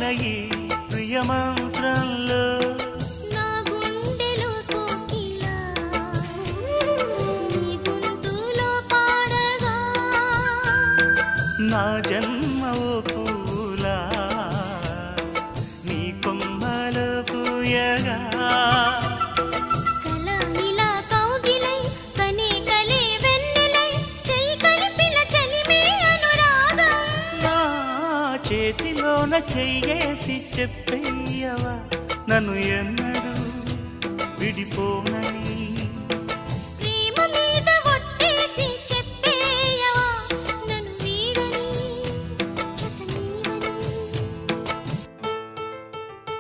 పలికిన ఈ ప్రియమంత్రంలో నా గుండెలో కోకిలా నీ గొంతులో పాడగా నా జన్మ ఓ పూలా నీ కొమ్మలో పూయగా కల ఇలా కౌగిలై కనే కలే వెన్నెలై చెయ్యి కలిపిన చలిమే అనురాగం నా చేతిలోన చెయ్యేసి చెప్పేయవా నన్ను ఎన్నడూ విడిపోనని